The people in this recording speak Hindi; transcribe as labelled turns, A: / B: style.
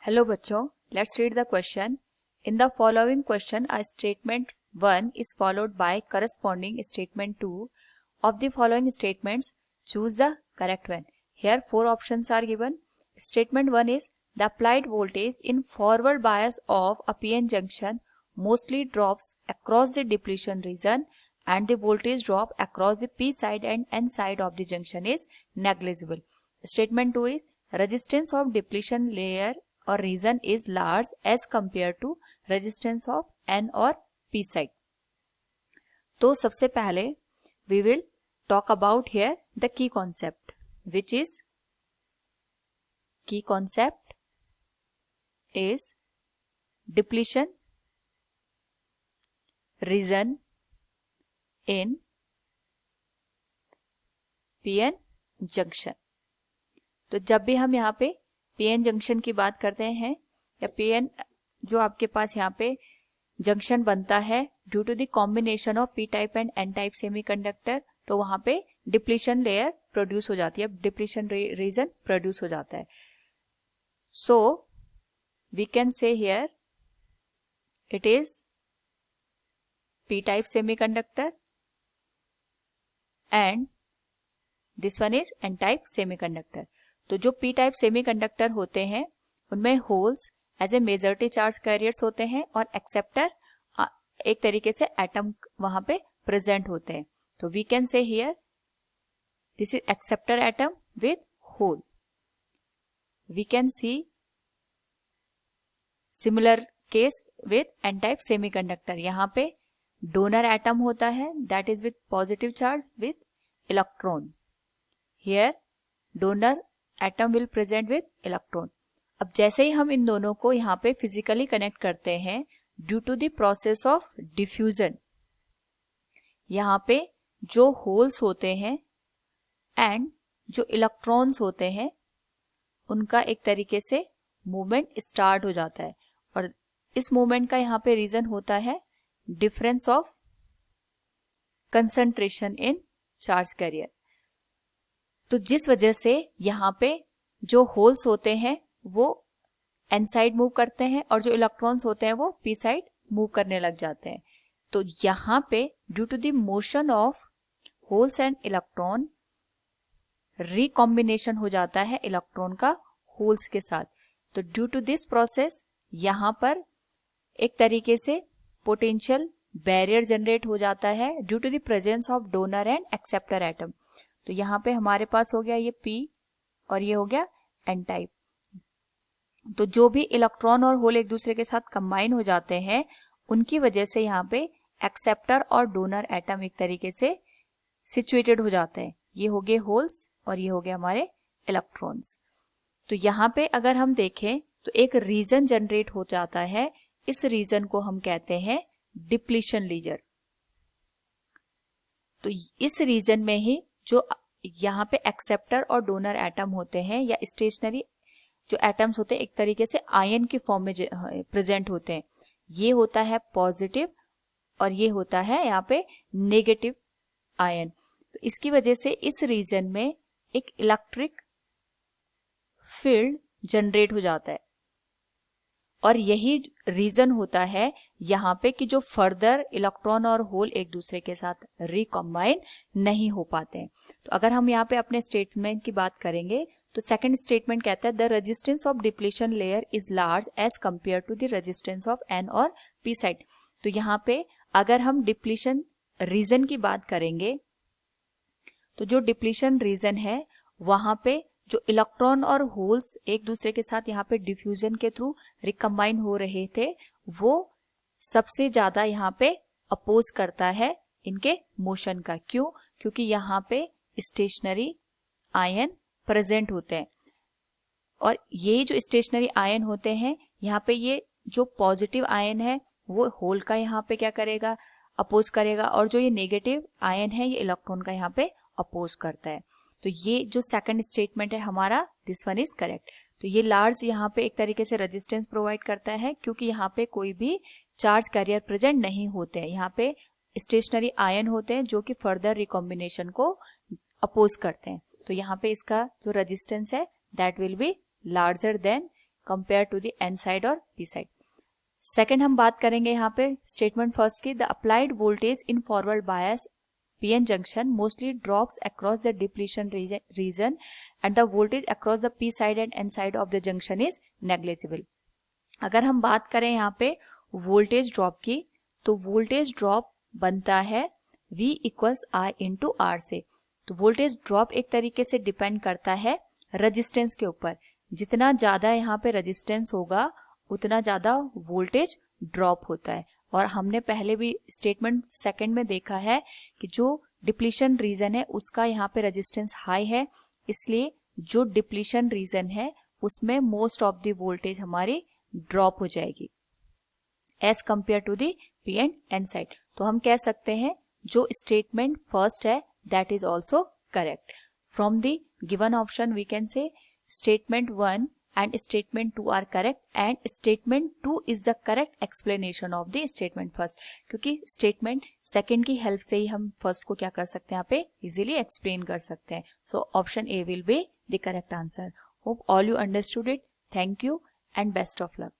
A: Hello बच्चों, let's read the question. In the following question, a statement 1 is followed by corresponding statement 2. Of the following statements, choose the correct one. Here 4 options are given. Statement 1 is the applied voltage in forward bias of a PN junction mostly drops across the depletion region and the voltage drop across the P side and N side of the junction is negligible. Statement 2 is resistance of depletion layer or region is large as compared to resistance of N और P side. तो सबसे पहले we will talk about here the key concept, which is key concept is depletion region in PN junction. तो जब भी हम यहाँ पे पीएन जंक्शन की बात करते हैं या पीएन जो आपके पास यहाँ पे जंक्शन बनता है due to the combination of P type and N type semiconductor, तो वहां पे डिप्लीशन लेयर प्रोड्यूस हो जाती है, डिप्लीशन रीजन प्रोड्यूस हो जाता है. So we can say here it is P type semiconductor and this one is N type semiconductor. तो जो पी टाइप सेमीकंडक्टर होते हैं उनमें holes as a majority charge carriers होते हैं और एक्सेप्टर एक तरीके से एटम वहां पे प्रेजेंट होते हैं. तो we can say here this is acceptor atom with hole. We can see similar case with N type semiconductor. यहाँ पे डोनर एटम होता है that is with positive charge with electron. Here donor atom will present with electron. अब जैसे ही हम इन दोनों को यहाँ पे फिजिकली कनेक्ट करते हैं due to the process of diffusion, यहाँ पे जो होल्स होते हैं एंड जो इलेक्ट्रॉन्स होते हैं उनका एक तरीके से मूवमेंट स्टार्ट हो जाता है. और इस मूवमेंट का यहाँ पे रीजन होता है difference of concentration in charge carrier. तो जिस वजह से यहाँ पे जो होल्स होते हैं वो एन साइड मूव करते हैं और जो इलेक्ट्रॉन्स होते हैं वो पी साइड मूव करने लग जाते हैं. तो यहाँ पे due to the motion of holes and electron recombination हो जाता है इलेक्ट्रॉन का होल्स के साथ. तो ड्यू टू दिस प्रोसेस यहाँ पर एक तरीके से पोटेंशियल बैरियर जनरेट हो जाता है due to the presence of donor and acceptor atom. तो यहाँ पे हमारे पास हो गया ये P और ये हो गया एन टाइप. तो जो भी इलेक्ट्रॉन और होल एक दूसरे के साथ कंबाइन हो जाते हैं उनकी वजह से यहाँ पे एक्सेप्टर और डोनर एटम एक तरीके से सिचुएटेड हो जाते हैं. ये हो गए होल्स और ये हो गए हमारे इलेक्ट्रॉन्स. तो यहाँ पे अगर हम देखें तो एक रीजन जनरेट हो जाता है. इस रीजन को हम कहते हैं डिप्लीशन रीजन. तो इस रीजन में ही जो यहाँ पे एक्सेप्टर और डोनर एटम होते हैं या स्टेशनरी जो एटम्स होते हैं एक तरीके से आयन की फॉर्म में प्रेजेंट होते हैं. ये होता है पॉजिटिव और ये होता है यहाँ पे नेगेटिव आयन. तो इसकी वजह से इस रीजन में एक इलेक्ट्रिक फील्ड जनरेट हो जाता है और यही रीजन होता है यहाँ पे कि जो फर्दर इलेक्ट्रॉन और होल एक दूसरे के साथ रिकॉम्बाइन नहीं हो पाते हैं. तो अगर हम यहाँ पे अपने स्टेटमेंट की बात करेंगे तो सेकंड स्टेटमेंट कहता है the resistance of depletion layer is large as compare to the resistance of N और पी साइड. तो यहाँ पे अगर हम डिप्लीशन रीजन की बात करेंगे तो जो डिप्लीशन रीजन है वहां पे जो इलेक्ट्रॉन और होल्स एक दूसरे के साथ यहाँ पे डिफ्यूजन के थ्रू रिकम्बाइन हो रहे थे वो सबसे ज्यादा यहाँ पे अपोज करता है इनके मोशन का. क्यों? क्योंकि यहाँ पे स्टेशनरी आयन प्रेजेंट होते हैं और ये जो स्टेशनरी आयन होते हैं यहाँ पे ये जो पॉजिटिव आयन है वो होल का यहाँ पे क्या करेगा, अपोज करेगा, और जो ये नेगेटिव आयन है ये इलेक्ट्रॉन का यहाँ पे अपोज करता है. तो ये जो सेकंड स्टेटमेंट है हमारा दिस वन इज करेक्ट. तो ये लार्ज यहाँ पे एक तरीके से रेजिस्टेंस प्रोवाइड करता है क्योंकि यहाँ पे कोई भी चार्ज कैरियर प्रेजेंट नहीं होते हैं. यहाँ पे स्टेशनरी आयन होते हैं जो कि फर्दर रिकॉम्बिनेशन को अपोज करते हैं. तो यहाँ पे इसका जो रेजिस्टेंस है that will be larger than compare to the N side और पी साइड। सेकेंड हम बात करेंगे यहाँ पे स्टेटमेंट फर्स्ट की, the applied voltage in forward bias PN junction mostly drops across the depletion region and the voltage across the P side and N side of the junction is negligible। अगर हम बात करें यहाँ पे वोल्टेज ड्रॉप की, तो वोल्टेज ड्रॉप बनता है V equals I into R से। तो वोल्टेज ड्रॉप एक तरीके से डिपेंड करता है रेजिस्टेंस के ऊपर। जितना ज़्यादा यहाँ पे रेजिस्टेंस होगा उतना ज़्यादा वोल्टेज ड्रॉप होता है। और हमने पहले भी स्टेटमेंट सेकंड में देखा है कि जो डिप्लीशन रीजन है उसका यहाँ पे रेजिस्टेंस हाई है, इसलिए जो डिप्लीशन रीजन है उसमें मोस्ट ऑफ द वोल्टेज हमारी ड्रॉप हो जाएगी as compare to the P and N side. तो हम कह सकते हैं जो स्टेटमेंट फर्स्ट है that is also correct. From the given option we can say statement 1 and statement 2 are correct and statement 2 is the correct explanation of the statement first, क्योंकि statement second की help से ही हम first को क्या कर सकते हैं यहाँ पे easily explain कर सकते हैं। So option A will be the correct answer. Hope all you understood it. Thank you and best of luck.